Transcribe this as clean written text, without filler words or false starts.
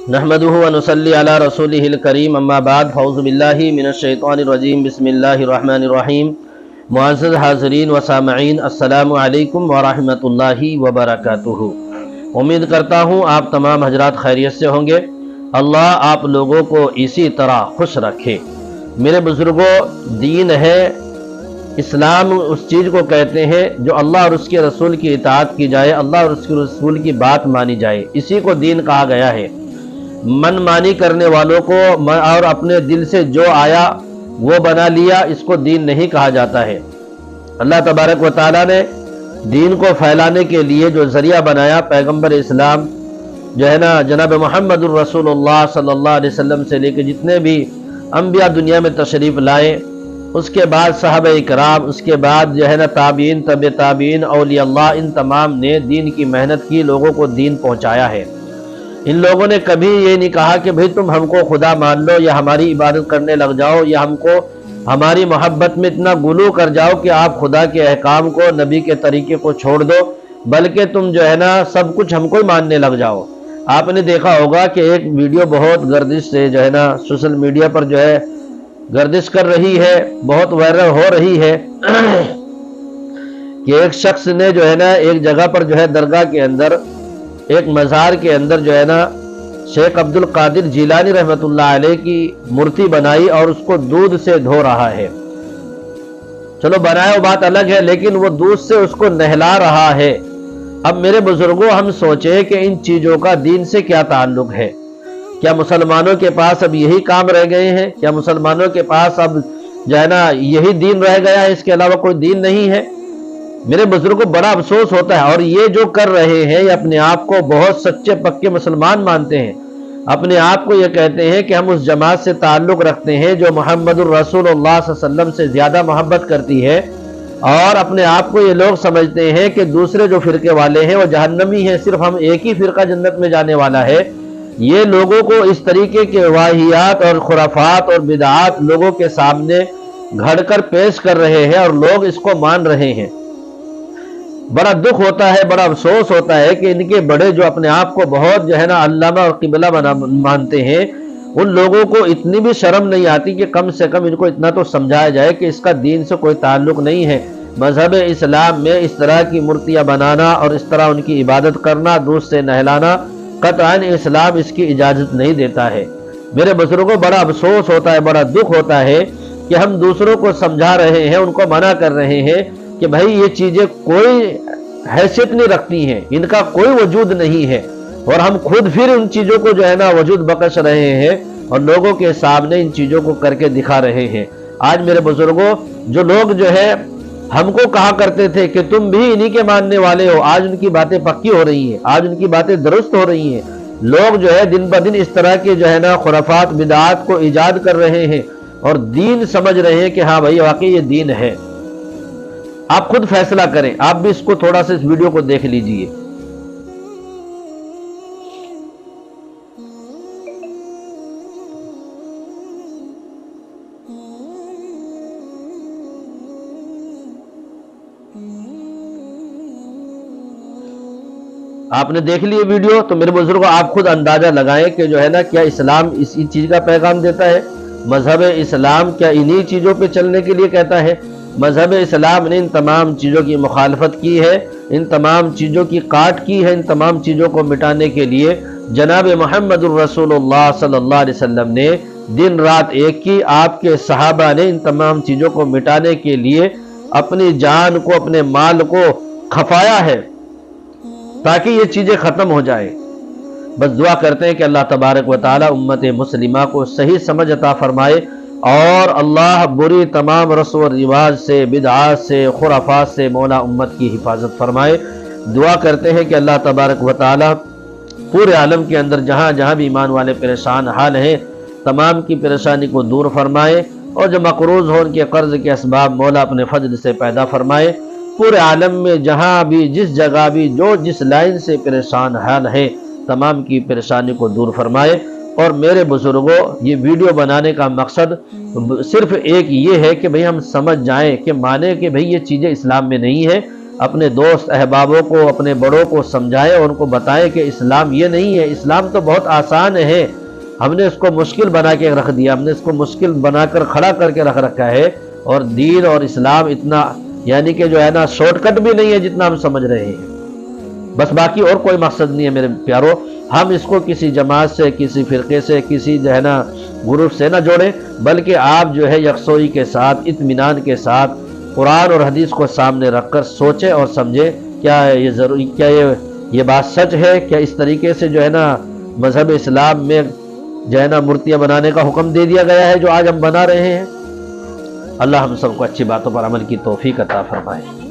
نحمدہ و نصلی علی رسولہ الکریم اما بعد فاعوذ باللہ من الشیطان الرجیم بسم اللہ الرحمن الرحیم معزز حاضرین و سامعین السلام علیکم ورحمۃ اللہ وبرکاتہ۔ امید کرتا ہوں آپ تمام حضرات خیریت سے ہوں گے۔ اللہ آپ لوگوں کو اسی طرح خوش رکھے۔ میرے بزرگوں، دین ہے، اسلام اس چیز کو کہتے ہیں جو اللہ اور اس کے رسول کی اطاعت کی جائے، اللہ اور اس کے رسول کی بات مانی جائے، اسی کو دین کہا گیا ہے۔ من مانی کرنے والوں کو اور اپنے دل سے جو آیا وہ بنا لیا، اس کو دین نہیں کہا جاتا ہے۔ اللہ تبارک و تعالیٰ نے دین کو پھیلانے کے لیے جو ذریعہ بنایا، پیغمبر اسلام جو ہے نا جناب محمد الرسول اللہ صلی اللہ علیہ وسلم سے لے کے جتنے بھی انبیاء دنیا میں تشریف لائے، اس کے بعد صحابہ اکرام، اس کے بعد جو ہے نا تابعین، تبع تابعین، اولیاء اللہ، ان تمام نے دین کی محنت کی، لوگوں کو دین پہنچایا ہے۔ ان لوگوں نے کبھی یہ نہیں کہا کہ بھئی تم ہم کو خدا مان لو یا ہماری عبادت کرنے لگ جاؤ یا ہم کو ہماری محبت میں اتنا غلو کر جاؤ کہ آپ خدا کے احکام کو، نبی کے طریقے کو چھوڑ دو، بلکہ تم جو ہے نا سب کچھ ہم کو ہی ماننے لگ جاؤ۔ آپ نے دیکھا ہوگا کہ ایک ویڈیو بہت گردش سے جو ہے نا سوشل میڈیا پر جو ہے گردش کر رہی ہے، بہت وائرل ہو رہی ہے کہ ایک شخص نے جو ہے نا ایک جگہ پر جو ہے درگاہ کے اندر، ایک مزار کے اندر جو ہے نا شیخ عبد القادر جیلانی رحمۃ اللہ علیہ کی مورتی بنائی اور اس کو دودھ سے دھو رہا ہے۔ چلو بنایا وہ بات الگ ہے، لیکن وہ دودھ سے اس کو نہلا رہا ہے۔ اب میرے بزرگوں، ہم سوچیں کہ ان چیزوں کا دین سے کیا تعلق ہے؟ کیا مسلمانوں کے پاس اب یہی کام رہ گئے ہیں؟ کیا مسلمانوں کے پاس اب جو ہے نا یہی دین رہ گیا ہے، اس کے علاوہ کوئی دین نہیں ہے؟ میرے بزرگوں، بڑا افسوس ہوتا ہے، اور یہ جو کر رہے ہیں یہ اپنے آپ کو بہت سچے پکے مسلمان مانتے ہیں، اپنے آپ کو یہ کہتے ہیں کہ ہم اس جماعت سے تعلق رکھتے ہیں جو محمد الرسول اللہ صلی اللہ علیہ وسلم سے زیادہ محبت کرتی ہے، اور اپنے آپ کو یہ لوگ سمجھتے ہیں کہ دوسرے جو فرقے والے ہیں وہ جہنمی ہیں، صرف ہم ایک ہی فرقہ جنت میں جانے والا ہے۔ یہ لوگوں کو اس طریقے کے واہیات اور خرافات اور بدعات لوگوں کے سامنے گھڑ کر پیش کر رہے ہیں، اور لوگ اس کو مان رہے ہیں۔ بڑا دکھ ہوتا ہے، بڑا افسوس ہوتا ہے کہ ان کے بڑے جو اپنے آپ کو بہت جو ہے نا علامہ اور قبلہ مانتے ہیں، ان لوگوں کو اتنی بھی شرم نہیں آتی کہ کم سے کم ان کو اتنا تو سمجھایا جائے کہ اس کا دین سے کوئی تعلق نہیں ہے۔ مذہب اسلام میں اس طرح کی مورتیاں بنانا اور اس طرح ان کی عبادت کرنا، دودھ سے نہلانا، قطعاً اسلام اس کی اجازت نہیں دیتا ہے۔ میرے بزرگوں، بڑا افسوس ہوتا ہے، بڑا دکھ ہوتا ہے کہ ہم دوسروں کو سمجھا رہے ہیں، ان کو منع کر رہے ہیں کہ بھائی یہ چیزیں کوئی حیثیت نہیں رکھتی ہیں، ان کا کوئی وجود نہیں ہے، اور ہم خود پھر ان چیزوں کو جو ہے نا وجود بخش رہے ہیں اور لوگوں کے سامنے ان چیزوں کو کر کے دکھا رہے ہیں۔ آج میرے بزرگوں، جو لوگ جو ہے ہم کو کہا کرتے تھے کہ تم بھی انہی کے ماننے والے ہو، آج ان کی باتیں پکی ہو رہی ہیں، آج ان کی باتیں درست ہو رہی ہیں۔ لوگ جو ہے دن بدن اس طرح کے جو ہے نا خرافات بدعات کو ایجاد کر رہے ہیں اور دین سمجھ رہے ہیں کہ ہاں بھائی واقعی یہ دین ہے۔ آپ خود فیصلہ کریں، آپ بھی اس کو تھوڑا سا اس ویڈیو کو دیکھ لیجئے۔ آپ نے دیکھ لی ویڈیو، تو میرے بزرگوں آپ خود اندازہ لگائیں کہ جو ہے نا کیا اسلام اسی چیز کا پیغام دیتا ہے؟ مذہب اسلام کیا انہی چیزوں پہ چلنے کے لیے کہتا ہے؟ مذہب اسلام نے ان تمام چیزوں کی مخالفت کی ہے، ان تمام چیزوں کی کاٹ کی ہے، ان تمام چیزوں کو مٹانے کے لیے جناب محمد الرسول اللہ صلی اللہ علیہ وسلم نے دن رات ایک کی۔ آپ کے صحابہ نے ان تمام چیزوں کو مٹانے کے لیے اپنی جان کو، اپنے مال کو کھپایا ہے تاکہ یہ چیزیں ختم ہو جائیں۔ بس دعا کرتے ہیں کہ اللہ تبارک و تعالی امت مسلمہ کو صحیح سمجھ عطا فرمائے، اور اللہ بری تمام رسم و رواج سے، بدعات سے، خرافات سے مولا امت کی حفاظت فرمائے۔ دعا کرتے ہیں کہ اللہ تبارک و تعالی پورے عالم کے اندر جہاں جہاں بھی ایمان والے پریشان حال ہیں، تمام کی پریشانی کو دور فرمائے، اور جو مقروض ہو ان کے قرض کے اسباب مولا اپنے فضل سے پیدا فرمائے۔ پورے عالم میں جہاں بھی، جس جگہ بھی، جو جس لائن سے پریشان حال ہے، تمام کی پریشانی کو دور فرمائے۔ اور میرے بزرگوں، یہ ویڈیو بنانے کا مقصد صرف ایک یہ ہے کہ بھئی ہم سمجھ جائیں، کہ مانیں کہ بھئی یہ چیزیں اسلام میں نہیں ہے، اپنے دوست احبابوں کو، اپنے بڑوں کو سمجھائیں اور ان کو بتائیں کہ اسلام یہ نہیں ہے، اسلام تو بہت آسان ہے، ہم نے اس کو مشکل بنا کے رکھ دیا، ہم نے اس کو مشکل بنا کر کھڑا کر کے رکھ رکھا ہے، اور دین اور اسلام اتنا یعنی کہ جو ہے نا شارٹ کٹ بھی نہیں ہے جتنا ہم سمجھ رہے ہیں۔ بس باقی اور کوئی مقصد نہیں ہے میرے پیارو، ہم اس کو کسی جماعت سے، کسی فرقے سے، کسی جو ہے نا گروپ سے نہ جوڑیں، بلکہ آپ جو ہے یکسوئی کے ساتھ، اطمینان کے ساتھ قرآن اور حدیث کو سامنے رکھ کر سوچیں اور سمجھیں کیا یہ ضروری، کیا یہ بات سچ ہے، کیا اس طریقے سے جو ہے نا مذہب اسلام میں جو ہے نا مورتیاں بنانے کا حکم دے دیا گیا ہے جو آج ہم بنا رہے ہیں۔ اللہ ہم سب کو اچھی باتوں پر عمل کی توفیق عطا فرمائے۔